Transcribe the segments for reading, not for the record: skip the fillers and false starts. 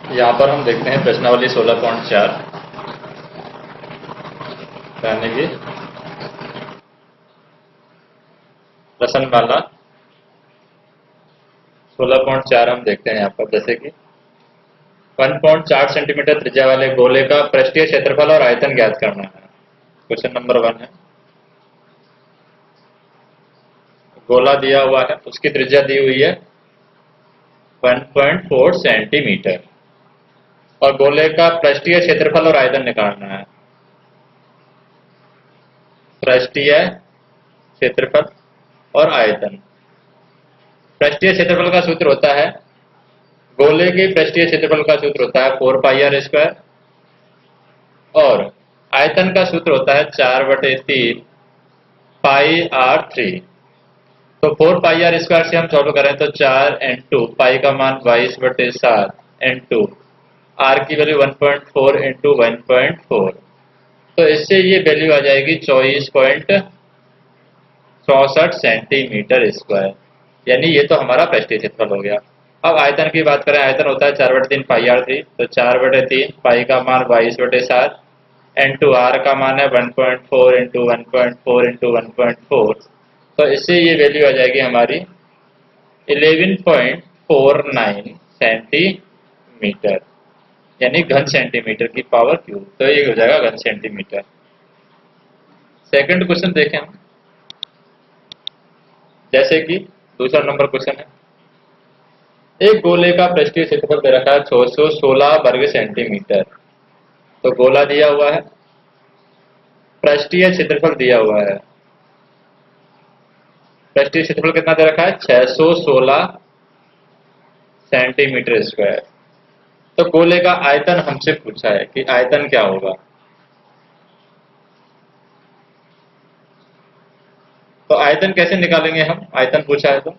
यहाँ पर हम देखते हैं प्रश्नावली 16.4 यानी कि प्रश्नमाला 16.4 हम देखते हैं यहाँ पर, जैसे कि 1.4 सेंटीमीटर त्रिज्या वाले गोले का पृष्ठीय क्षेत्रफल और आयतन ज्ञात करना है। क्वेश्चन नंबर 1 है, गोला दिया हुआ है, उसकी त्रिज्या दी हुई है 1.4 सेंटीमीटर और गोले का पृष्ठीय क्षेत्रफल और आयतन निकालना है। पृष्ठीय क्षेत्रफल और आयतन। पृष्ठीय क्षेत्रफल का सूत्र होता है, गोले के पृष्ठीय क्षेत्रफल का सूत्र होता है 4πr² और आयतन का सूत्र होता है 4/3 πr3। तो 4πr² से हम सॉल्व करें तो 4 इंटू पाई का मान 22/7 इंटू आर की वैल्यू 1.4 इंटू 1.4, तो इससे ये वैल्यू आ जाएगी 24.64 सेंटीमीटर स्क्वायर, यानी ये तो हमारा पृष्ठीय क्षेत्रफल हो गया। अब आयतन की बात करें, आयतन होता है 4/3 πr3, तो 4/3 पाई का मान 22/7 इंटू आर का मान है 1.4 इंटू 1.4 इंटू 1.4, तो इससे ये वैल्यू आ जाएगी हमारी 11.49 सेंटीमीटर, यानी घन सेंटीमीटर की पावर क्यूब, तो ये हो जाएगा घन सेंटीमीटर। सेकंड क्वेश्चन देखें हम, जैसे कि दूसरा नंबर क्वेश्चन है, एक गोले का पृष्ठीय क्षेत्रफल दे रखा है 616 वर्ग सेंटीमीटर। तो गोला दिया हुआ है, पृष्ठीय क्षेत्रफल दिया हुआ है, पृष्ठीय क्षेत्रफल कितना दे रखा है 616 सेंटीमीटर स्क्वायर। तो गोले का आयतन हमसे पूछा है कि आयतन क्या होगा। तो आयतन कैसे निकालेंगे हम, आयतन पूछा है तो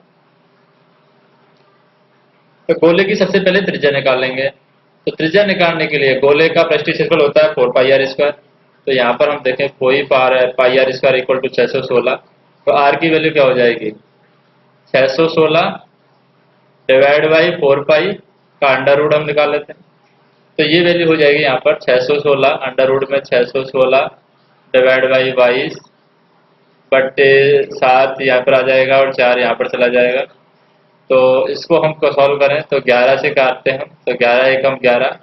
गोले की सबसे पहले त्रिज्या निकालेंगे। तो त्रिज्या निकालने के लिए गोले का पृष्ठीय क्षेत्रफल होता है 4πr², तो यहाँ पर हम देखें कोई πr² इक्वल टू 616, तो आर की वैल्यू क्या हो जाएगी 616 डिवाइड बाई 4π का अंडर रूट हम निकाल लेते हैं, तो ये वैल्यू हो जाएगी यहाँ पर 616 अंडर रूट में 616 डिवाइड बाई 22/7 यहाँ पर आ जाएगा और 4 यहाँ पर चला जाएगा। तो इसको हम सॉल्व करें तो 11 से काटते हैं हम, तो 11 एकम 11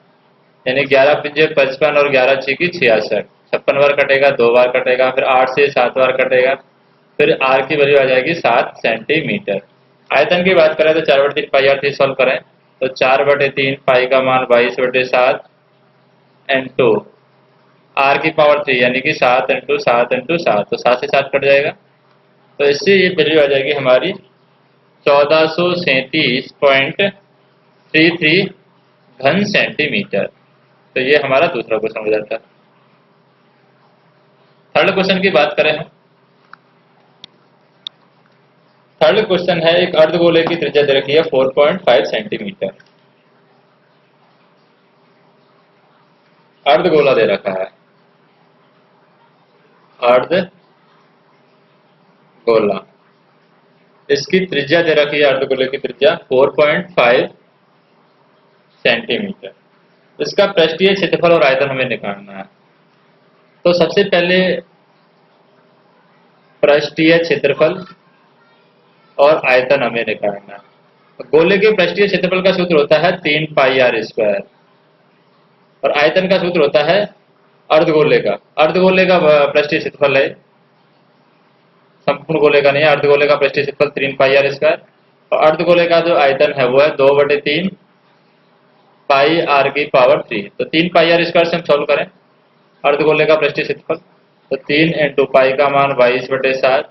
यानी 11 पंजे 55 और 11 छीकी 66, 56 बार कटेगा, 2 बार कटेगा, फिर 8 से 7 बार कटेगा, फिर आर की वैल्यू आ जाएगी 7 सेंटीमीटर। आयतन की बात करें तो 4/3 πr3 सॉल्व करें तो 4/3 पाई का मान 22/7 इंटू आर की पावर 3 यानी कि 7 इंटू 7 इंटू 7, तो 7 से 7 कट जाएगा, तो इससे ये वैल्यू आ जाएगी हमारी 1437.33 घन सेंटीमीटर। तो ये हमारा दूसरा क्वेश्चन हो जाता है। थर्ड क्वेश्चन की बात करें हम, थर्ड क्वेश्चन है, एक अर्धगोले की त्रिज्या दे रखी है 4.5 सेंटीमीटर। अर्धगोला दे रखा है, अर्धगोला, इसकी त्रिज्या दे रखी है, अर्धगोले की त्रिज्या 4.5 सेंटीमीटर। इसका पृष्ठीय क्षेत्रफल और आयतन हमें निकालना है। तो सबसे पहले पृष्ठीय क्षेत्रफल और आयतन हमें निकालना है। गोले के पृष्ठीय क्षेत्रफल का सूत्र होता है 3πr² और आयतन का सूत्र होता है अर्धगोले का, अर्धगोले का पृष्ठीय क्षेत्रफल है, संपूर्ण गोले का नहीं है, अर्धगोले का पृष्ठीय क्षेत्रफल 3πr² और अर्धगोले का जो आयतन है वो है 2/3 पाई आर की पावर 3। तो 3πr² से हम सॉल्व करें अर्धगोले का पृष्ठीय क्षेत्रफल, तो 3 इंटू पाई का मान 22/7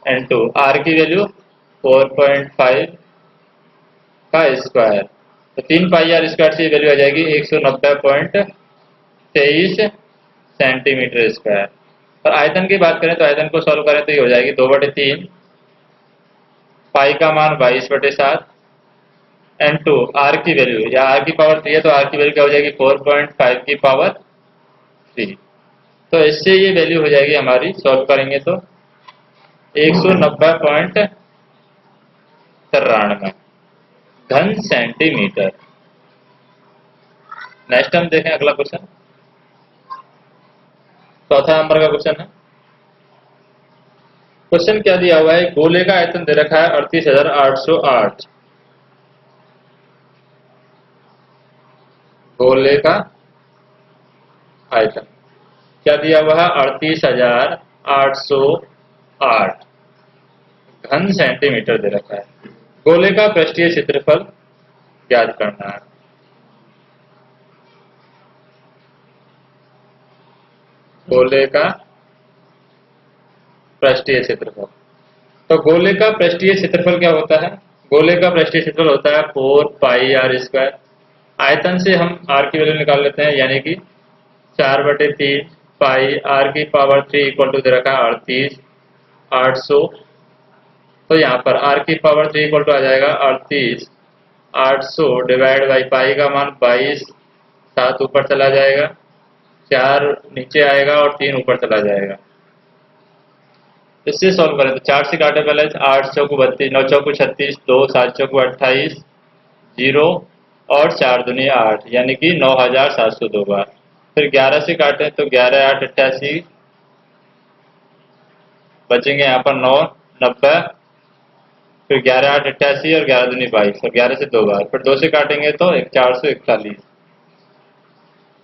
इंटू आर की वैल्यू 4.5 का स्क्वायर, तो 3πr² से वैल्यू आ जाएगी 190.23 सेंटीमीटर स्क्वायर। और आयतन की बात करें तो आयतन को सॉल्व करें तो ये हो जाएगी 2/3 पाई का मान 22/7 इंटू आर की वैल्यू, या आर की पावर 3 है तो आर की वैल्यू क्या हो जाएगी 4.5 की पावर 3, तो इससे ये वैल्यू हो जाएगी हमारी, सॉल्व करेंगे तो 190.93 घन सेंटीमीटर। नेक्स्ट हम देखें अगला क्वेश्चन, चौथा नंबर का क्वेश्चन है। क्वेश्चन क्या दिया हुआ है, गोले का आयतन दे रखा है 38,808। गोले का आयतन क्या दिया हुआ है, 38,808 घन सेंटीमीटर दे रखा है। गोले का पृष्ठीय क्षेत्रफल ज्ञात करना है। गोले का पृष्ठीय क्षेत्रफल, तो गोले का पृष्ठीय क्षेत्रफल क्या होता है, गोले का पृष्ठीय क्षेत्रफल होता है 4πr²। आयतन से हम r की वैल्यू निकाल लेते हैं, यानी कि 4/3 पाई r⁻³ इक्वल टू दे रखा है 38,800। तो यहाँ पर r⁻³ इक्वल टू आ जाएगा 38,800 डिवाइड बाई पाई का मान 22, 7 ऊपर चला जाएगा, 4 नीचे आएगा और 3 ऊपर चला जाएगा। इससे सॉल्व करें तो 4 से काटे पहले, 8 चौको 32, 9 चौको 36, 2 7 चौको 28, 0 और 4 दूनी 8, यानी कि 9,702 बार। फिर 11 से काटें तो 11 8 88, बचेंगे यहाँ पर 9 90, फिर 11 8 88 और 11 दूनी 22 और 11 से 2 बार। फिर 2 से काटेंगे तो 441।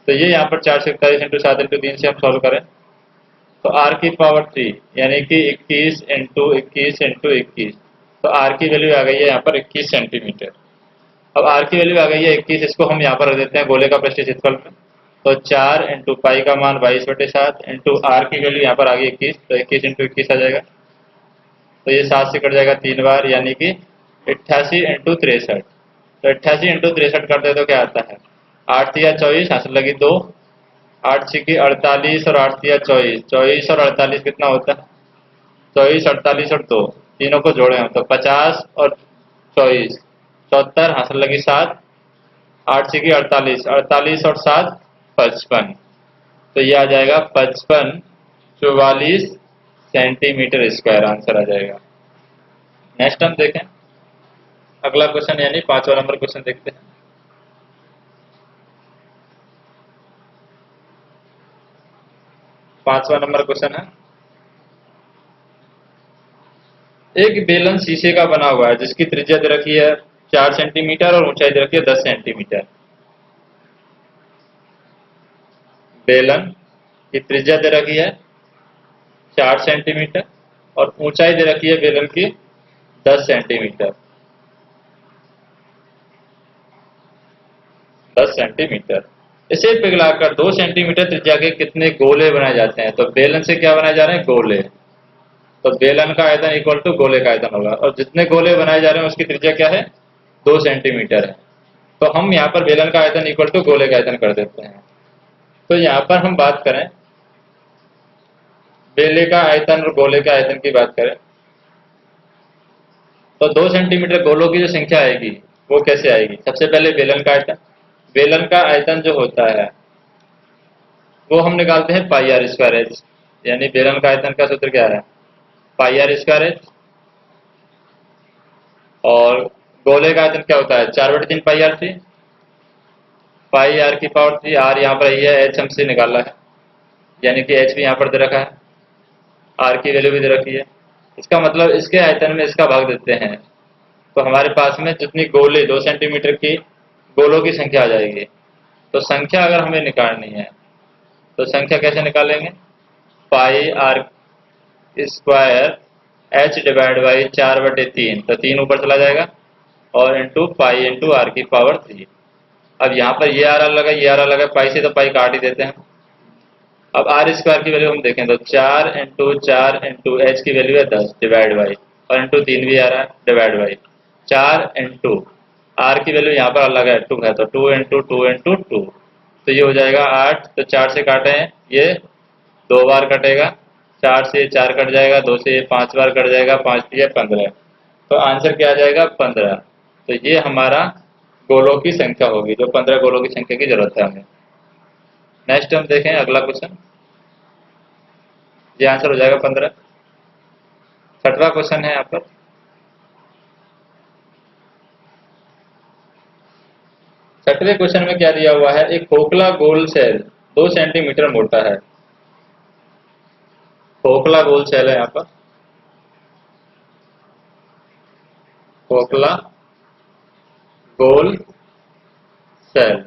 तो ये यहाँ पर 441 इंटू 7 इंटू 3 से हम सॉल्व करें तो r⁻³ यानी कि 21 इंटू 21 इंटू 21, तो r की वैल्यू आ गई है यहाँ पर 21 सेंटीमीटर। अब r की वैल्यू आ गई है 21, इसको हम यहाँ पर रख देते हैं गोले का पृष्ठीय क्षेत्रफल में। तो 4 इंटू पाई का मान 22/7 इंटू r की वैल्यू यहाँ पर आ गई 21, तो 21 इंटू 21 आ जाएगा। तो ये 7 से कट जाएगा 3 बार, यानी कि 88 इंटू 63। तो 88 इंटू 63 करते तो क्या आता है, 8 तिया 24, हासिल लगी 2, 8 छिकी 48 और 8 तिया 24, 24 और 48 कितना होता है, 24 48 और 2, तीनों को जोड़े हम तो 50 और 24 74, हासिल लगी 7, 8 छिकी 48, 48 और 7 55। तो ये आ जाएगा 55/44 सेंटीमीटर स्क्वायर आंसर आ जाएगा। नेक्स्ट हम देखें अगला क्वेश्चन, यानी 5वां नंबर क्वेश्चन देखते हैं। 5वां नंबर क्वेश्चन है, एक बेलन शीशे का बना हुआ है जिसकी त्रिज्या दे रखी है 4 सेंटीमीटर और ऊंचाई दे रखी है 10 सेंटीमीटर। बेलन की त्रिज्या दे रखी है 4 सेंटीमीटर और ऊंचाई दे रखी है बेलन की 10 सेंटीमीटर। 10 सेंटीमीटर, इसे पिघलाकर 2 सेंटीमीटर त्रिज्या के कितने गोले बनाए जाते हैं। तो बेलन से क्या बनाए जा रहे हैं, गोले। तो बेलन का आयतन इक्वल टू गोले का आयतन होगा, और जितने गोले बनाए जा रहे हैं उसकी त्रिज्या क्या है, 2 सेंटीमीटर है। तो हम यहाँ पर बेलन का आयतन इक्वल टू गोले का आयतन कर देते हैं। तो यहाँ पर हम बात करें बेले का आयतन और गोले के आयतन की बात करें तो 2 सेंटीमीटर गोलों की जो संख्या आएगी वो कैसे आएगी। सबसे पहले बेलन का आयतन, बेलन का आयतन जो होता है वो हम निकालते हैं πr²h, यानी बेलन का आयतन का सूत्र क्या है, πr²h। और गोले का आयतन क्या होता है, 4/3 πr3, पाई r⁻³ r यहाँ पर है, h हमसे निकाला है, यानी कि h भी यहाँ पर दे रखा है, r की वैल्यू भी दे रखी है। इसका मतलब इसके आयतन में इसका भाग देते हैं तो हमारे पास में जितनी गोले 2 सेंटीमीटर की गोलों की संख्या आ जाएगी। तो संख्या अगर हमें निकालनी है तो संख्या कैसे निकालेंगे, πr² h डिवाइड बाई 4/3, तो 3 ऊपर चला जाएगा और इंटू पाई इंटू r⁻³। अब यहाँ पर ये आर अलग है, ये आर अलग है, पाई से तो पाई काट ही देते हैं। अब r² की वैल्यू हम देखें तो 4 इंटू 4 इंटू एच की वैल्यू है 10 डिवाइड बाई, और इंटू 3 भी आ रहा है डिवाइड बाई 4 इंटू r की वैल्यू यहाँ पर अलग है 2 है, तो 2 इंटू 2 इंटू 2, तो ये हो जाएगा 8। तो 4 से काटे हैं, ये 2 बार कटेगा, 4 से 4 कट जाएगा, 2 से 5 बार कट जाएगा, 5 से 15, तो आंसर क्या आ जाएगा 15। तो ये हमारा गोलों की संख्या होगी, जो 15 गोलों की संख्या की जरूरत है हमें। नेक्स्ट हम देखें अगला क्वेश्चन, ये आंसर हो जाएगा 15। 6वां क्वेश्चन है यहाँ पर, छठवें क्वेश्चन में क्या दिया हुआ है, एक खोखला गोल सेल 2 सेंटीमीटर मोटा है। खोखला गोल सेल है यहाँ पर, खोखला गोल सेल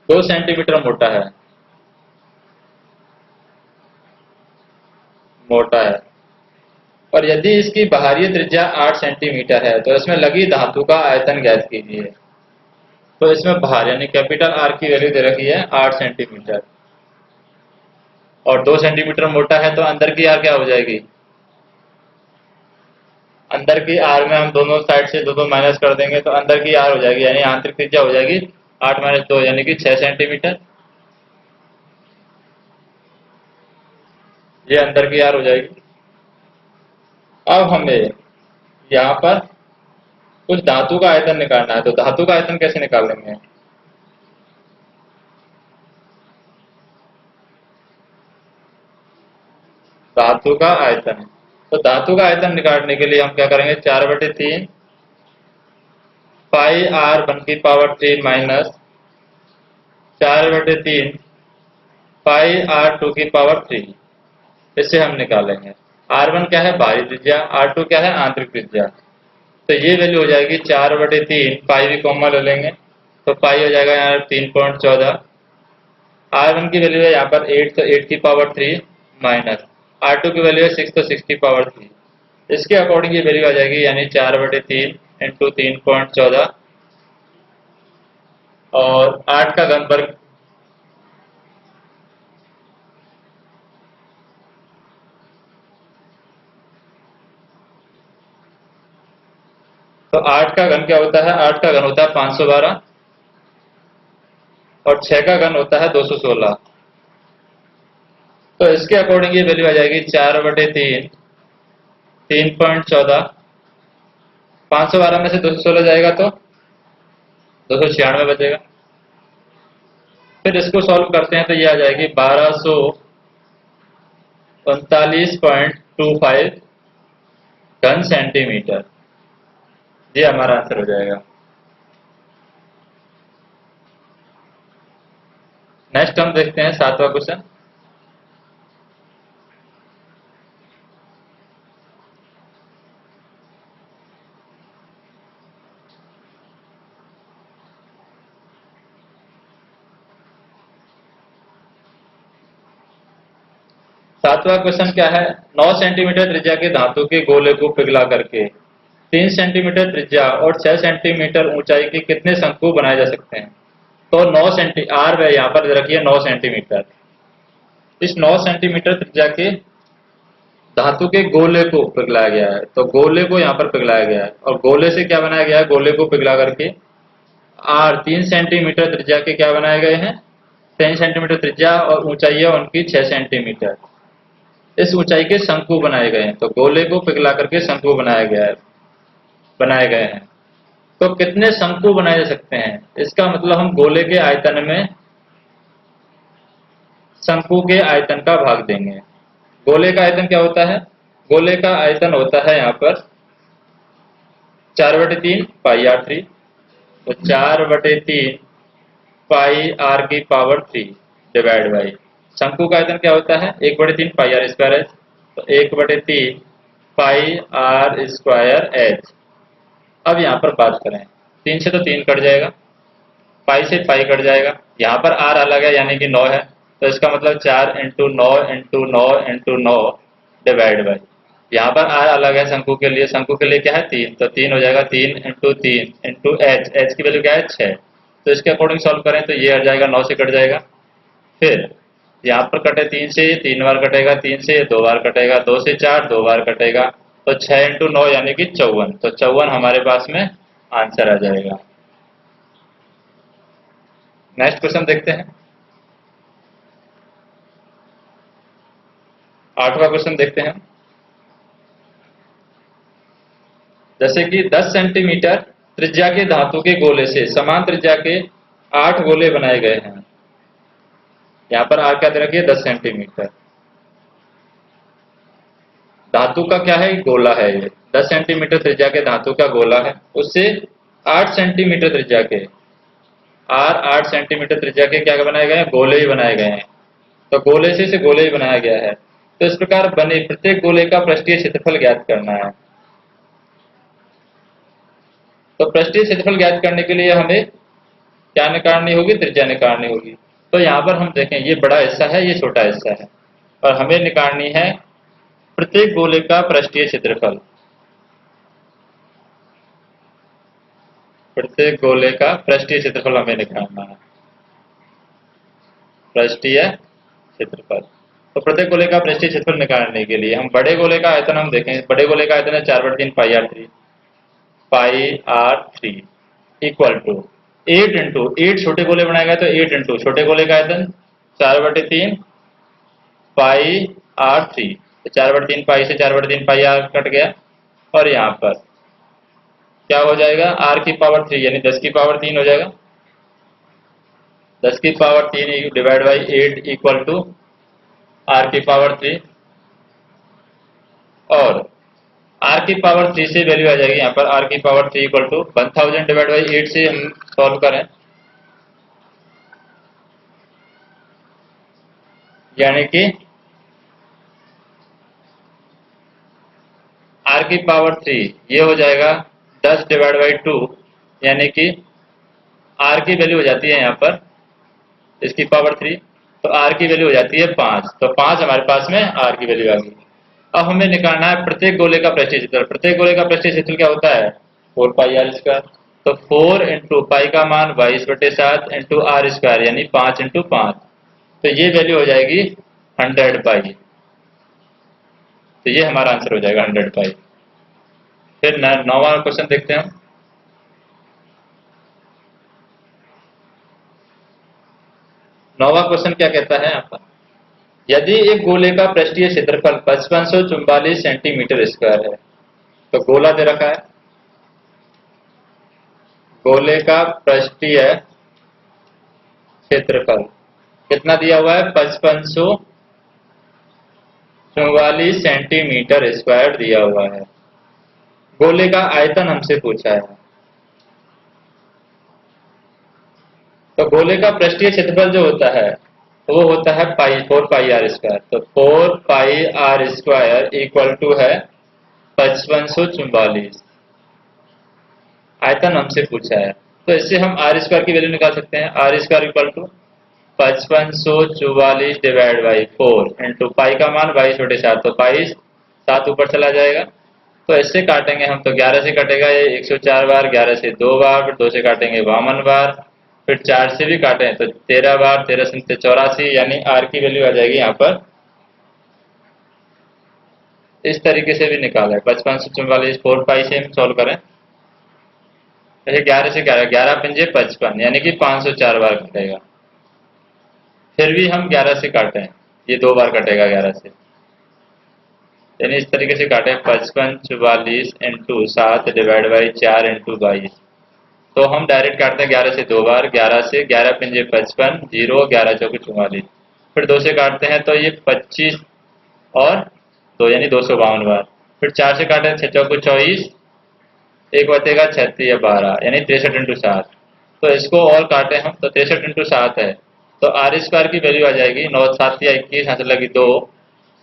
2 सेंटीमीटर मोटा है और यदि इसकी बाहरी त्रिज्या 8 सेंटीमीटर है तो इसमें लगी धातु का आयतन ज्ञात कीजिए। तो इसमें बाहर यानी कैपिटल आर की वैल्यू दे रखी है 8 सेंटीमीटर और 2 सेंटीमीटर मोटा है, तो अंदर की आर क्या हो जाएगी, अंदर की आर में हम दोनों साइड से दो माइनस कर देंगे तो अंदर की आर हो जाएगी यानी आंतरिक त्रिज्या हो जाएगी 8 - 2 यानी कि 6 सेंटीमीटर। ये अंदर की आर हो जाएगी। अब हमें यहाँ पर कुछ धातु का आयतन निकालना है, तो धातु का आयतन कैसे निकालेंगे, धातु का आयतन। तो धातु का आयतन निकालने के लिए हम क्या करेंगे, 4/3 pi are 1/3 minus 4/3 pi are 2/3, इससे हम निकालेंगे। R1 क्या है, बाहरी त्रिज्या, R2 क्या है, आंतरिक त्रिज्या। तो ये वैल्यू हो जाएगी 4/3, पाई भी कॉमन ले लेंगे तो पाई हो जाएगा यहाँ 3.14। R1 की वैल्यू है यहाँ पर 8 तो 8/3 माइनस R2 की वैल्यू है 6 तो 6/3। इसके अकॉर्डिंग ये वैल्यू आ जाएगी यानी 4/3 इंटू 3.14 और 8 का घन वर्ग तो 8 का घन क्या होता है, 8 का घन होता है 512 और 6 का घन होता है 216। तो इसके अकॉर्डिंग ये वैल्यू आ जाएगी 4/3 3.14, 512 में से 216 जाएगा तो 296 बचेगा। फिर इसको सॉल्व करते हैं तो ये आ जाएगी 1239.25 घन सेंटीमीटर। ये हमारा आंसर हो जाएगा। नेक्स्ट हम देखते हैं 7वां क्वेश्चन। सातवां क्वेश्चन क्या है, 9 सेंटीमीटर त्रिज्या के धातु के गोले को पिघला करके 3 सेंटीमीटर त्रिज्या और 6 सेंटीमीटर ऊंचाई के कितने शंकु बनाए जा सकते हैं। तो 9 सेंटी आर वे यहाँ पर रखिए 9 सेंटीमीटर। इस 9 सेंटीमीटर त्रिज्या के धातु के गोले को पिघलाया गया है, तो गोले को यहाँ पर पिघलाया गया है और गोले से क्या बनाया गया है, गोले को पिघला करके आर 3 सेंटीमीटर त्रिज्या के क्या बनाए गए हैं, 3 सेंटीमीटर त्रिज्या और ऊंचाई है उनकी 6 सेंटीमीटर। इस ऊंचाई के शंकु बनाए गए हैं, तो गोले को पिघला करके शंकु बनाए गए हैं। तो कितने शंकु बनाए जा सकते हैं, इसका मतलब हम गोले के आयतन में शंकु के आयतन का भाग देंगे। गोले का आयतन क्या होता है, गोले का आयतन होता है यहाँ पर 4/3 पाई r3, तो 4/3 पाई r3 डिवाइड बाई शंकु का आयतन क्या होता है 1/3 पाई r² h, तो 1/3 पाई r² h। अब यहाँ पर बात करें, 3 से तो 3 कट जाएगा, पाई से पाई कट जाएगा, यहाँ पर r अलग है यानी कि 9 है, तो इसका मतलब 4 × 9 × 9 × 9 डिवाइड बाई यहाँ पर r अलग है शंकु के लिए, शंकु के लिए क्या है 3, तो 3 हो जाएगा 3 × 3 × h, h की वैल्यू क्या है 6। तो इसके अकॉर्डिंग सॉल्व करें तो ये हट जाएगा, 9 से कट जाएगा। फिर यहाँ पर कटे 3 से 3 बार कटेगा, 3 से 2 बार कटेगा, 2 से 4 2 बार कटेगा, तो 6 × 9 यानी कि 54, तो 54 हमारे पास में आंसर आ जाएगा। नेक्स्ट क्वेश्चन देखते हैं, 8वां क्वेश्चन देखते हैं। जैसे कि 10 सेंटीमीटर त्रिज्या के धातु के गोले से समान त्रिज्या के 8 गोले बनाए गए हैं। यहाँ पर आर क्या दे रखी है 10 सेंटीमीटर। धातु का क्या है, गोला है ये, 10 सेंटीमीटर त्रिज्या के धातु का गोला है, उससे 8 सेंटीमीटर त्रिज्या के, आर 8 सेंटीमीटर त्रिज्या के क्या बनाए गए हैं, गोले ही बनाए गए हैं। तो गोले से गोले ही बनाया गया है। तो इस प्रकार बने प्रत्येक गोले का पृष्ठीय क्षेत्रफल ज्ञात करना है। तो पृष्ठीय क्षेत्रफल ज्ञात करने के लिए हमें क्या निकालनी होगी, त्रिज्या निकालनी होगी। तो यहाँ पर हम देखें, ये बड़ा हिस्सा है, ये छोटा हिस्सा है, और हमें निकालनी है प्रत्येक गोले का पृष्ठीय क्षेत्रफल। प्रत्येक गोले का पृष्ठीय क्षेत्रफल हमें निकालना है, पृष्ठीय क्षेत्रफल। तो प्रत्येक गोले का पृष्ठीय क्षेत्रफल निकालने के लिए हम बड़े गोले का आयतन हम देखें, बड़े गोले का आयतन है 4/3 pi r three equal to 8 into 8 छोटे गोले बनाए गए, तो 8 इंटू छोटे गोले का आयतन 4/3 पाई आर थ्री। तो 4/3 पाई से 4/3 पाई आर कट गया, और यहाँ पर क्या हो जाएगा, आर की पावर 3 यानी 10 की पावर 3 हो जाएगा। 10 की power 3 divide by 8 equal to R की पावर 3, और आर की पावर 3 से वैल्यू आ जाएगी यहाँ पर, आर की power 3 equal to 1000 divide by 8 से हम सॉल्व करें, यानी कि आर की पावर 3 ये हो जाएगा 10 डिवाइड बाई 2, यानी कि आर की वैल्यू हो जाती है यहाँ पर इसकी पावर 3, तो आर की वैल्यू हो जाती है 5। तो 5 हमारे पास में आर की वैल्यू आ गई। अब हमें निकालना है प्रत्येक गोले का पृष्ठीय क्षेत्रफल। प्रत्येक गोले का पृष्ठीय क्षेत्रफल क्या होता है, 4 पाई आर स्क्वायर। तो 4 इंटू पाई का मान 22/7 इंटू आर स्क्वायर, यानी 5 इंटू 5। तो ये वैल्यू हो जाएगी 100 पाई। तो ये हमारा आंसर हो जाएगा 100 पाई। फिर 9वां क्वेश्चन देखते हैं। 9वां क्वेश्चन क्या कहता है यहाँ पर, यदि एक गोले का पृष्ठीय क्षेत्रफल 5544 सेंटीमीटर स्क्वायर है, तो गोला दे रखा है, गोले का पृष्ठीय क्षेत्रफल कितना दिया हुआ है, 5544 सेंटीमीटर स्क्वायर दिया हुआ है। गोले का आयतन हमसे पूछा है, तो गोले का पृष्ठीय क्षेत्रफल जो होता है वो होता है 4 पाई आर स्क्वायर। तो 4 pi R square equal to है 5544। आयतन हमसे पूछा है, तो इससे हम आर स्क्वायर की वैल्यू निकाल सकते हैं। R square equal to 5544 divide by 4 into pi का मान 22/7, तो 7 ऊपर चला जाएगा। तो इससे काटेंगे हम, तो 11 से कटेगा ये 104 बार, 11 से 2 बार, फिर 2 से काटेंगे 52 बार, फिर 4 से भी काटें तो 13 बार, 13 से 84, यानी आर की वैल्यू आ जाएगी यहाँ पर इस तरीके से भी निकाला है 5544। 4 पाई से हम सॉल्व करें, जैसे 11 से 11, 11 पंजे 55, यानी कि 504 बार कटेगा। फिर भी हम 11 से काटें, ये 2 बार कटेगा 11 से, यानी इस तरीके से काटें 5544 इंटू 7 डिवाइड बाई 4 इंटू 22। तो हम डायरेक्ट काटते हैं 11 से 2 बार, 11 से 11 पंजे 55, 0, 11 चौके 44। फिर 2 से काटते हैं तो ये 25 और 2 यानी 252 बार। फिर 4 से काटें 6 चौके 24, एक बचेगा 36 या 12, यानी 63 इंटू 7। तो इसको और काटें हम तो 63 इंटू 7 है, तो आर स्क्वायर की वैल्यू आ जाएगी 9 7 या 21, यहाँ से लगी 2,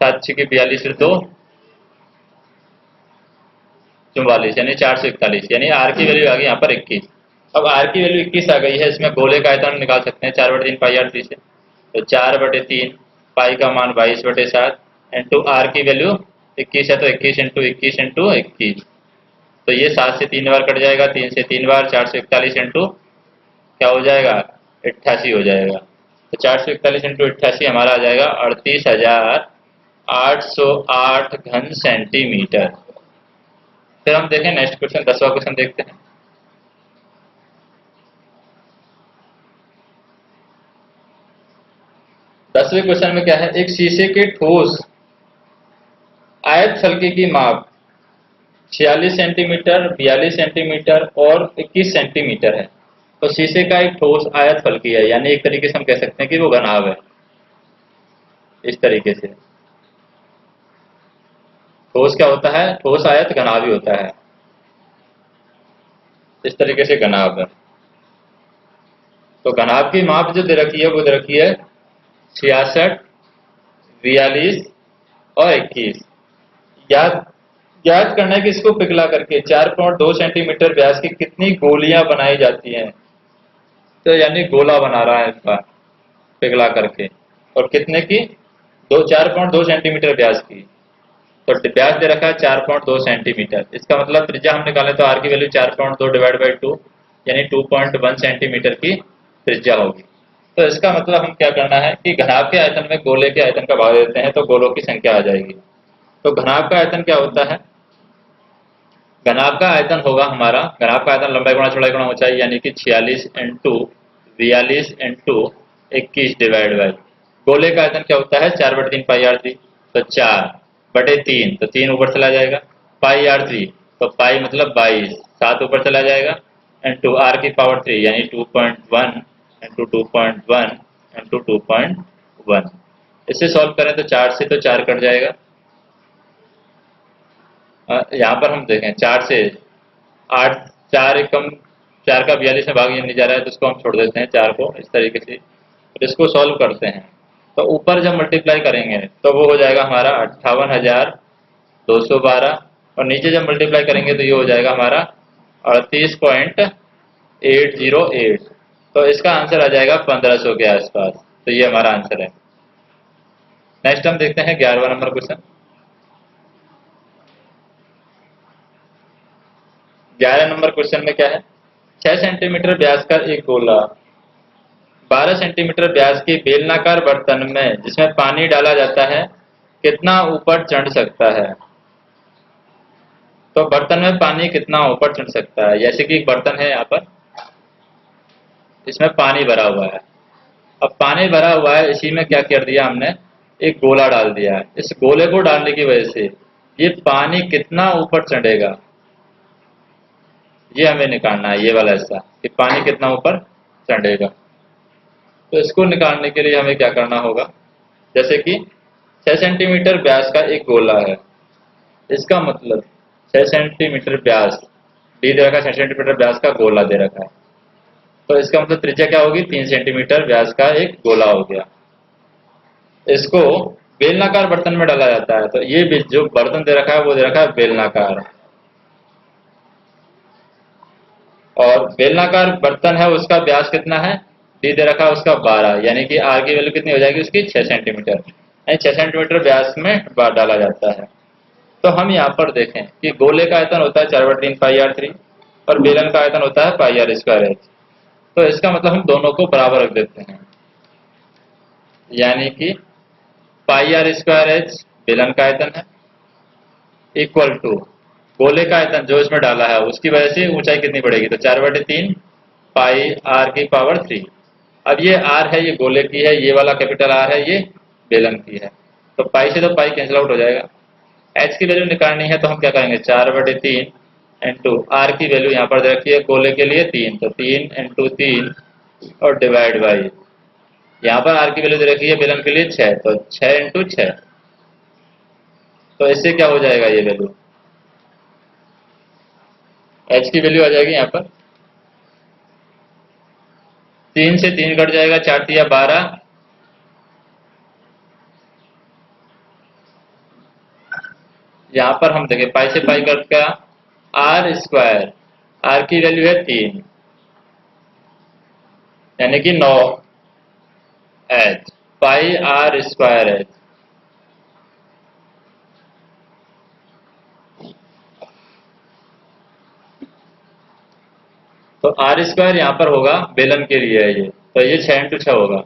7 6 की 42, फिर 2 44, यानी 441, यानी आर की वैल्यू आ गई यहाँ पर 21। अब आर की वैल्यू 21 आ गई है, इसमें गोले का आयतन निकाल सकते हैं 4/3 पाई आर 3 से। तो 4/3 पाई का मान 22/7 इंटू आर की वैल्यू 21 है, तो 21 इंटू 21 इंटू 21। तो ये 7 से 3 बार कट जाएगा, 3 से 3 बार, 441 इंटू क्या हो जाएगा 88 हो जाएगा। तो 441 इंटू 88 हमारा आ जाएगा 38,808 घन सेंटीमीटर। फिर हम देखें नेक्स्ट क्वेश्चन, 10वां क्वेश्चन देखते हैं। 10वें क्वेश्चन में क्या है, एक शीशे के ठोस आयत फलके की माप 46 सेंटीमीटर, 42 सेंटीमीटर और 21 सेंटीमीटर है। तो शीशे का एक ठोस आयत फलकी है, यानी एक तरीके से हम कह सकते हैं कि वो घनाभ है। इस तरीके से ठोस क्या होता है, ठोस आयत घनाभ ही होता है। इस तरीके से घनाभ है। तो घनाभ की माप जो दे रखी है वो दे रखी है 66, 42 और 21। याद याद करना है कि इसको पिघला करके 4.2 सेंटीमीटर व्यास की कितनी गोलियां बनाई जाती हैं। तो यानी गोला बना रहा है इसका पिघला करके, और कितने की, 4.2 सेंटीमीटर व्यास की। तो व्यास दे रखा है 4.2 सेंटीमीटर। इसका मतलब त्रिज्या हम निकालें तो आर की वैल्यू 4.2 डिवाइड बाई 2 यानी 2.1 सेंटीमीटर की त्रिज्या होगी। तो इसका मतलब हम क्या करना है कि घनाभ के आयतन में गोले के आयतन का भाग देते हैं तो गोलों की संख्या आ जाएगी। तो घनाभ का आयतन क्या होता है, घनाभ का आयतन होगा हमारा, घनाभ का आयतन लंबाई गुणा चौड़ाई गुणा ऊंचाई यानी कि 46 इंटू 42 इंटू 21 डिवाइड बाई, गोले का आयतन क्या होता है 4/3 पाई आर 3। तो 4/3 तो 3 ऊपर चला जाएगा, पाई आर 3 तो पाई मतलब 22, 7 ऊपर चला जाएगा, इंटू आर की पावर 3 यानी 2.1 इंटू 2.1 इंटू 2.1। इसे सॉल्व करें तो 4 से तो 4 कट जाएगा। यहाँ पर हम देखें 4 से 8, 4 एकम 4 का 42 में भाग ये नहीं जा रहा है तो इसको हम छोड़ देते हैं 4 को इस तरीके से। और इसको सॉल्व करते हैं तो ऊपर जब मल्टीप्लाई करेंगे तो वो हो जाएगा हमारा 58,212, और नीचे जब मल्टीप्लाई करेंगे तो ये हो जाएगा हमारा 38.808। तो इसका आंसर आ जाएगा 1500 के आसपास। तो ये हमारा आंसर है। नेक्स्ट हम देखते हैं 11वां नंबर क्वेश्चन। 11 नंबर क्वेश्चन में क्या है, 6 सेंटीमीटर व्यास का एक गोला 12 सेंटीमीटर व्यास के बेलनाकार बर्तन में जिसमें पानी डाला जाता है कितना ऊपर चढ़ सकता है। तो बर्तन में पानी कितना ऊपर चढ़ सकता है, जैसे कि एक बर्तन है यहाँ पर, इसमें पानी भरा हुआ है। अब पानी भरा हुआ है, इसी में क्या कर दिया हमने, एक गोला डाल दिया है। इस गोले को डालने की वजह से ये पानी कितना ऊपर चढ़ेगा, ये हमें निकालना है, ये वाला हिस्सा कि पानी कितना ऊपर चढ़ेगा। तो इसको निकालने के लिए हमें क्या करना होगा, जैसे कि 6 सेंटीमीटर व्यास का एक गोला है, इसका मतलब 6 सेंटीमीटर व्यास, डी दे रखा है 6 सेंटीमीटर व्यास का गोला दे रखा है, तो इसका मतलब त्रिज्या क्या होगी, 3 सेंटीमीटर व्यास का एक गोला हो गया। इसको बेलनाकार बर्तन में डाला जाता है, तो ये जो बर्तन दे रखा है वो दे रखा है बेलनाकार, और बेलनाकार बर्तन है उसका व्यास कितना है, डी दे रखा है उसका 12, यानी कि आर की वैल्यू कितनी हो जाएगी उसकी 6 सेंटीमीटर, यानी 6 सेंटीमीटर व्यास में डाला जाता है। तो हम यहाँ पर देखें कि गोले का आयतन होता है 4/3 पाई आर 3 और बेलन का आयतन होता है पाई आर स्क्वायर एच। तो इसका मतलब हम दोनों को बराबर रख देते हैं, यानी कि पाई आर स्क्वायर एच बेलन का आयतन है इक्वल टू गोले का आयतन जो इसमें डाला है उसकी वजह से ऊंचाई कितनी बढ़ेगी, तो 4/3 पाई आर की पावर 3। अब ये आर है, ये गोले की है, ये वाला कैपिटल आर है, ये बेलन की है, तो पाई से तो पाई कैंसिल आउट हो जाएगा। एच की वैल्यू निकालनी है तो हम क्या करेंगे, 4/3 इंटू आर की वैल्यू यहाँ पर दे रखी है गोले के लिए 3, तो 3 इंटू 3 और डिवाइड बाई, यहाँ पर आर की वैल्यू दे रखी है बेलन के लिए 6, तो 6 इंटू 6। तो इससे क्या हो जाएगा, ये वैल्यू एच की वैल्यू आ जाएगी यहाँ पर 3 से 3 कट जाएगा, 4 तिया 12, यहाँ पर हम देखें पाई से पाई कट का आर स्क्वायर, आर की वैल्यू है 3 यानी कि 9 H pi R square H. तो आर स्क्वायर यहाँ पर होगा बेलन के लिए है ये, तो ये 6 इंटू 6 होगा,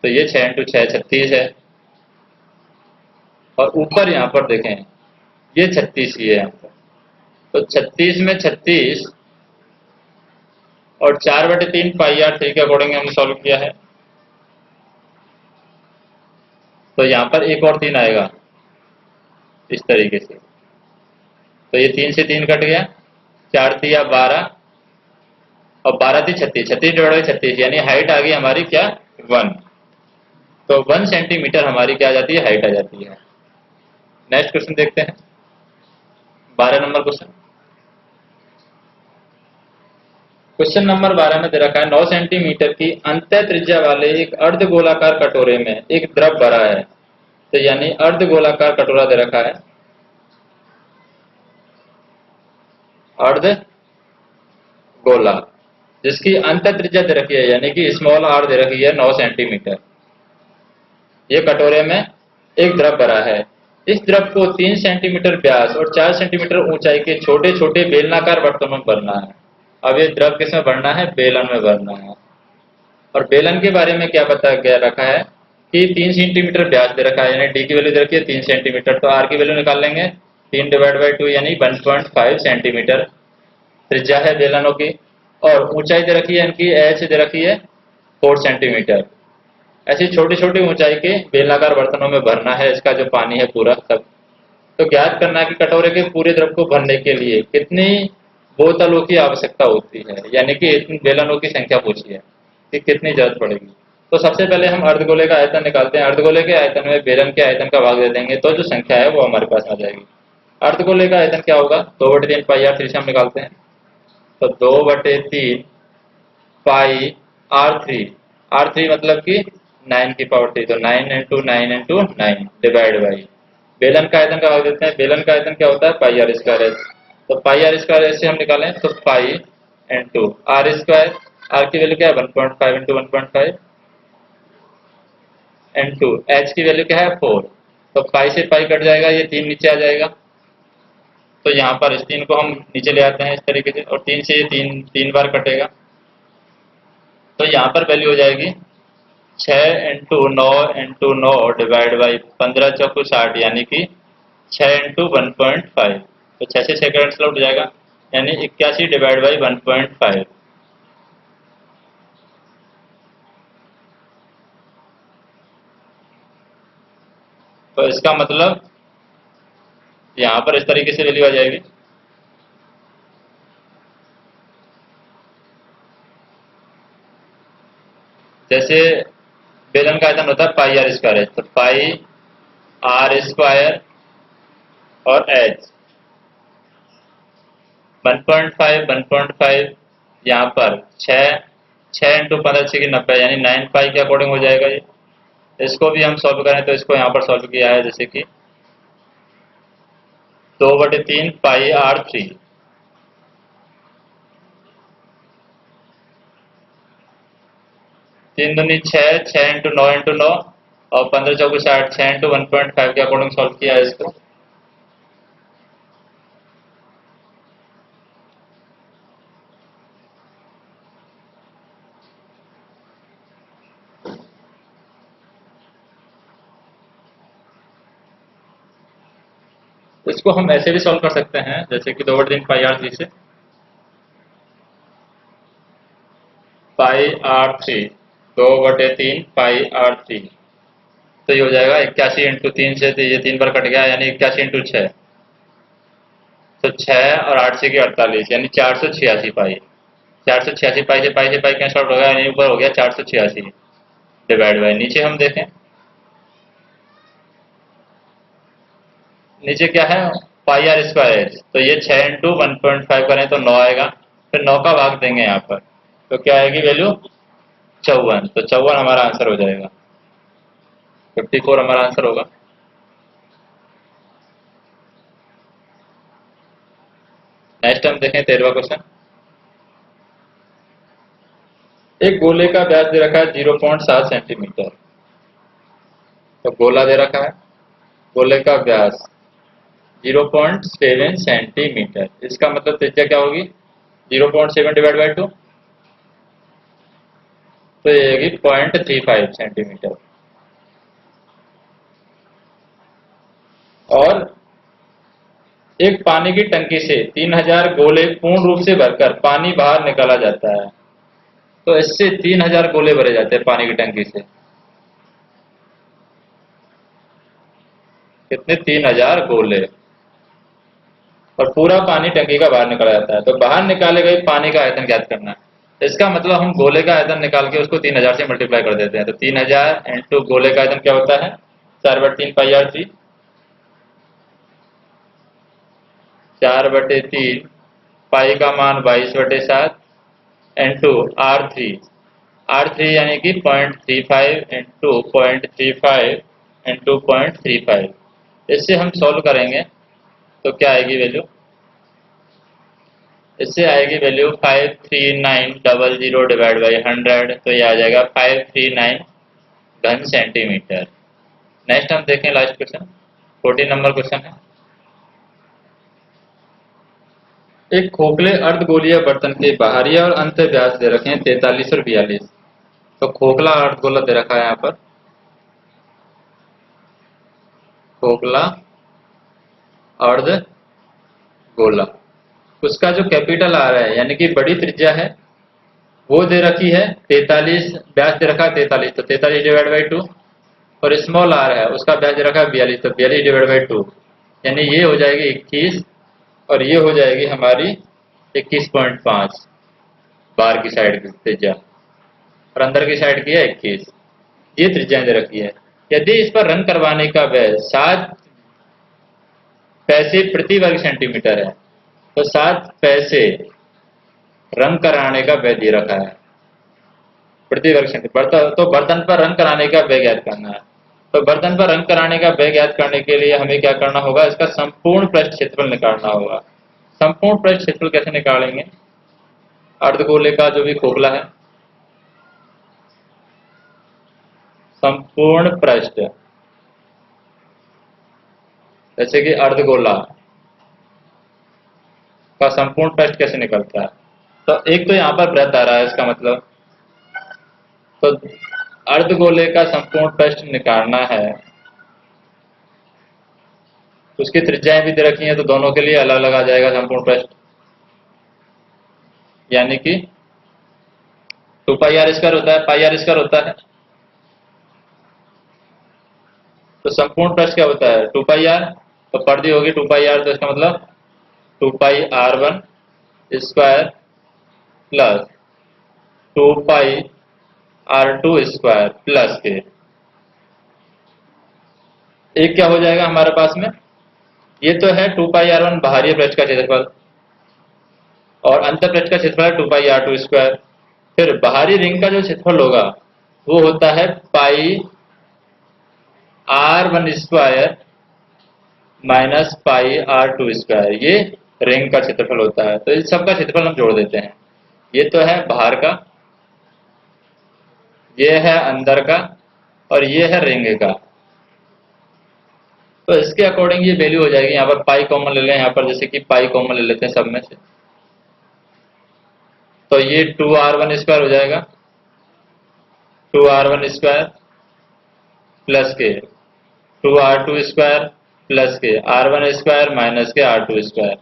तो ये 6 इंटू 6 36 है, और ऊपर यहाँ पर देखें ये 36 ही है यहाँ पर, तो 36 में 36 और 4/3 पाई आर 3 के अकॉर्डिंग हमने सॉल्व किया है, तो यहाँ पर एक और 3 आएगा इस तरीके से, तो ये 3 से 3 कट गया, 4 तिया 12 और 12 थी 36, 36 डिवाइड बाई 36 यानी हाइट आ गई हमारी क्या 1, तो 1 सेंटीमीटर हमारी क्या आ जाती है, हाइट आ जाती है। नेक्स्ट क्वेश्चन देखते हैं 12 नंबर क्वेश्चन। क्वेश्चन नंबर 12 में दे रखा है 9 सेंटीमीटर की अंतः त्रिज्या वाले एक अर्ध गोलाकार कटोरे में एक द्रव भरा है। तो यानी अर्ध गोलाकार कटोरा दे रखा है, अर्ध गोला, जिसकी अंतः त्रिज्या दे रखी है यानी कि स्मॉल आर दे रखी है 9 सेंटीमीटर। ये कटोरे में एक द्रव भरा है। इस द्रव को 3 सेंटीमीटर व्यास और 4 सेंटीमीटर ऊंचाई के छोटे छोटे बेलनाकार बर्तनों में भरना है। अब ये द्रव किसमें भरना है? बेलन में भरना है। और बेलन के बारे में क्या बता गया रखा है कि 3 सेंटीमीटर व्यास दे रखा है, यानी डी की वैल्यू दे रखी है 3 सेंटीमीटर, तो आर की वैल्यू निकाल लेंगे 3 डिवाइड बाई 2 यानी 1.5 सेंटीमीटर त्रिज्या है बेलनों की। और ऊंचाई दे रखी है इनकी एच दे रखी है 4 सेंटीमीटर। ऐसी छोटी छोटी ऊंचाई के बेलनाकार बर्तनों में भरना है इसका जो पानी है पूरा सब। तो ज्ञात करना है कि कटोरे के पूरे द्रव को भरने के लिए कितनी बोतलों की आवश्यकता होती है, यानी कि इतनी बेलनों की संख्या पूछी है कि कितनी जरूरत पड़ेगी। तो सबसे पहले हम अर्धगोले का आयतन निकालते हैं। अर्धगोले के आयतन में बेलन के आयतन का भाग दे देंगे तो जो संख्या है वो हमारे पास आ जाएगी। अर्धगोले का आयतन क्या होगा? 2/3 पाई आर थ्री से हम निकालते हैं। तो 2/3 पाई आर थ्री मतलब कि 9 की पावर 3, तो 9 इंटू 9 इंटू 9 डिवाइड बाई बेलन का आयतन का भाग देते हैं। बेलन का आयतन क्या होता है? Pi R square S. तो पाई आर स्क्वायर एस से हम निकालें तो pi into R square, R की वैल्यू क्या है 1.5 इंटू 1.5 इंटू एच की वैल्यू क्या है 4। तो पाई से पाई कट जाएगा, ये 3 नीचे आ जाएगा। तो यहाँ पर इस 3 को हम नीचे ले आते हैं इस तरीके से, और 3 से ये 3 बार कटेगा। तो यहाँ पर वैल्यू हो जाएगी 6 इंटू 9 इंटू 9 डिवाइड बाई 15 चौको 60 यानी कि 6 इंटू 1.5। तो 6 से 6 कैंसिल आउट हो जाएगा यानी 81 डिवाइड बाई 1.5। तो इसका मतलब यहाँ पर इस तरीके से वैल्यू आ जाएगी। जैसे बेलन का आयतन होता है पाई आर स्क्वायर एच, तो पाई आर स्क्वायर और एच 1.5 यहाँ पर 6 इंटू 15 6 की 90 यानी 9 पाई के अकॉर्डिंग हो जाएगा ये। इसको भी हम सॉल्व करें तो इसको यहाँ पर सॉल्व किया है जैसे कि 2/3 पाई आर थ्री, तीन दूनी 6, 6 इंटू 9 इंटू 9 और 15 चौको 60, 6 इंटू 1.5 के अकॉर्डिंग सॉल्व किया है इसको। इसको हम ऐसे भी सॉल्व कर सकते हैं जैसे कि 2/3 पाई आर थ्री से pi r three, 2/3 pi r three, तो ये हो जाएगा 81 इंटू 3 से, तो ये 3 बार कट गया यानी 81 इंटू 6, तो 6 और 8 से 48 यानी 486 पाई। 486 पाई से पाई कैंसिल आउट हो गया यानी ऊपर हो गया 486 डिवाइड बाई, नीचे हम देखें नीचे क्या है पाई आर स्क्वायर एच, तो ये 6 इंटू 1.5 करें तो 9 आएगा, फिर 9 का भाग देंगे यहाँ पर तो क्या आएगी वैल्यू 54। तो 54 हमारा आंसर हो जाएगा, 54 हमारा आंसर होगा। नेक्स्ट हम देखें 13वां क्वेश्चन। एक गोले का व्यास दे रखा है 0.7 सेंटीमीटर। तो गोला दे रखा है, गोले का व्यास 0.7 सेंटीमीटर, इसका मतलब त्रिज्या क्या होगी 0.7 डिवाइड बाई 2, तो ये होगी 0.35 सेंटीमीटर। और एक पानी की टंकी से 3000 गोले पूर्ण रूप से भरकर पानी बाहर निकाला जाता है। तो इससे 3000 गोले भरे जाते हैं पानी की टंकी से। कितने? 3000 गोले। और पूरा पानी टंकी का बाहर निकाला जाता है। तो बाहर निकाले गए पानी का आयतन ज्ञात करना है। इसका मतलब हम गोले का आयतन निकाल के उसको 3000 से मल्टीप्लाई कर देते हैं। तो 3000 इंटू गोले का आयतन क्या होता है 4/3 पाई आर थ्री, 4/3 पाई का मान 22/7 इंटू R3 यानी कि 0.35 इंटू 0.35 इंटू 0.35। इससे हम सॉल्व करेंगे तो क्या आएगी वैल्यू? इससे आएगी वैल्यू 53900 डिवाइड बाई 100, तो ये आ जाएगा 539 घन सेंटीमीटर। नेक्स्ट हम देखें लास्ट क्वेश्चन, 14 नंबर क्वेश्चन है। एक खोखले अर्धगोलीय बर्तन के बाहरी और अंत व्यास दे रखे हैं 43 और 42। तो खोखला अर्धगोला दे रखा है यहाँ पर, खोखला अर्धगोला, उसका जो कैपिटल आ रहा है यानी कि बड़ी त्रिज्या है वो दे रखी है 43, व्यास दे रखा है 43, तो 43 डिवाइड बाई 2, और स्मॉल आर है उसका व्यास दे रखा है 42, तो 42 डिवाइड बाई 2, यानी ये हो जाएगी 21 और ये हो जाएगी हमारी 21.5 बाहर की साइड की त्रिज्या, और अंदर की साइड की है 21। ये त्रिज्याएं दे रखी है। यदि इस पर रंग करवाने का व्यय 7 पैसे प्रति वर्ग सेंटीमीटर है, तो 7 पैसे रंग कराने का व्यय दे रखा है प्रति वर्ग सेंटीमीटर। तो बर्तन पर रंग कराने का व्यय ज्ञात करना है। तो बर्तन पर रंग कराने का व्यय ज्ञात करने के लिए हमें क्या करना होगा? इसका संपूर्ण पृष्ठ क्षेत्रफल निकालना होगा। संपूर्ण पृष्ठ क्षेत्रफल कैसे निकालेंगे? अर्धगोले का जो भी खोखला है, संपूर्ण पृष्ठ, जैसे कि अर्धगोला का संपूर्ण पृष्ठ कैसे निकलता है? तो एक तो यहाँ पर वृत्त आ रहा है, इसका मतलब तो अर्धगोले का संपूर्ण पृष्ठ निकालना है, उसकी त्रिज्याएं भी दे रखी हैं, तो दोनों के लिए अलग अलग आ जाएगा संपूर्ण पृष्ठ, यानी कि 2 पाई आर स्क्वायर होता है, पाई आर स्क्वायर होता है। तो संपूर्ण पृष्ठ क्या होता है? 2 पाई आर, तो पर्दी होगी 2 पाई आर, तो इसका मतलब 2 पाई R1 स्क्वायर प्लस 2 पाई R2 स्क्वायर प्लस के एक क्या हो जाएगा हमारे पास में? ये तो है 2 पाई R1 बाहरी पृष्ठ का क्षेत्रफल, और अंत पृष्ठ का क्षेत्रफल है 2 पाई R2 स्क्वायर। फिर बाहरी रिंग का जो क्षेत्रफल होगा वो होता है पाई R1 square minus pi R2 square, ये रिंग का क्षेत्रफल होता है। तो इस सब का क्षेत्रफल हम जोड़ देते हैं। ये तो है बाहर का, ये है अंदर का, और ये है रिंग का। तो इसके अकॉर्डिंग ये वैल्यू हो जाएगी। यहाँ पर पाई कॉमन ले लें, यहाँ पर जैसे कि पाई कॉमन ले लेते हैं सब में से, तो ये 2R1 स्क्वायर हो जाएगा, 2R1 स्क्वायर प्लस के 2R2 स्क्वायर प्लस के R1 स्क्वायर माइनस के R2 स्क्वायर।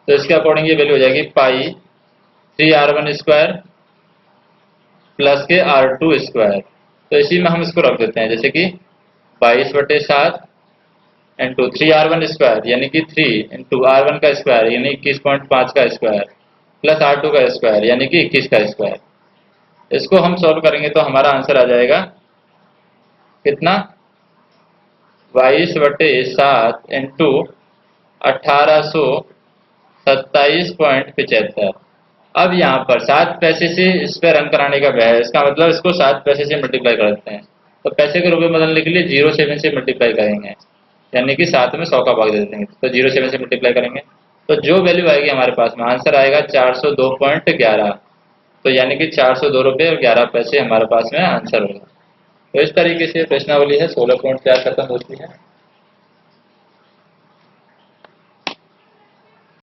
तो इसके अकॉर्डिंग ये वैल्यू हो जाएगी पाई 3R1 स्क्वायर प्लस के R2 स्क्वायर। तो इसी में हम इसको रख देते हैं, जैसे कि 22/7 इंटू 3R1 स्क्वायर यानी कि 3 इंटू R1 का स्क्वायर यानी 21.5 का स्क्वायर प्लस R2 का स्क्वायर यानी कि 21 का स्क्वायर। इसको हम सॉल्व करेंगे तो हमारा आंसर आ जाएगा कितना? 22/7 इंटू 1827.75। अब यहाँ पर 7 पैसे से इस पर रंग कराने का व्यय है, इसका मतलब इसको 7 पैसे से मल्टीप्लाई कर देते हैं। तो पैसे के रूप में बदलने के लिए 07 से मल्टीप्लाई करेंगे, यानी कि 7 में 100 का भाग दे देंगे, तो 07 से मल्टीप्लाई करेंगे तो जो वैल्यू आएगी हमारे पास में आंसर आएगा 402.11। तो यानी कि 402 रुपये और 11 पैसे हमारे पास में आंसर होगा। तो इस तरीके से प्रश्नावली है 16 पॉइंट 4 खत्म होती है।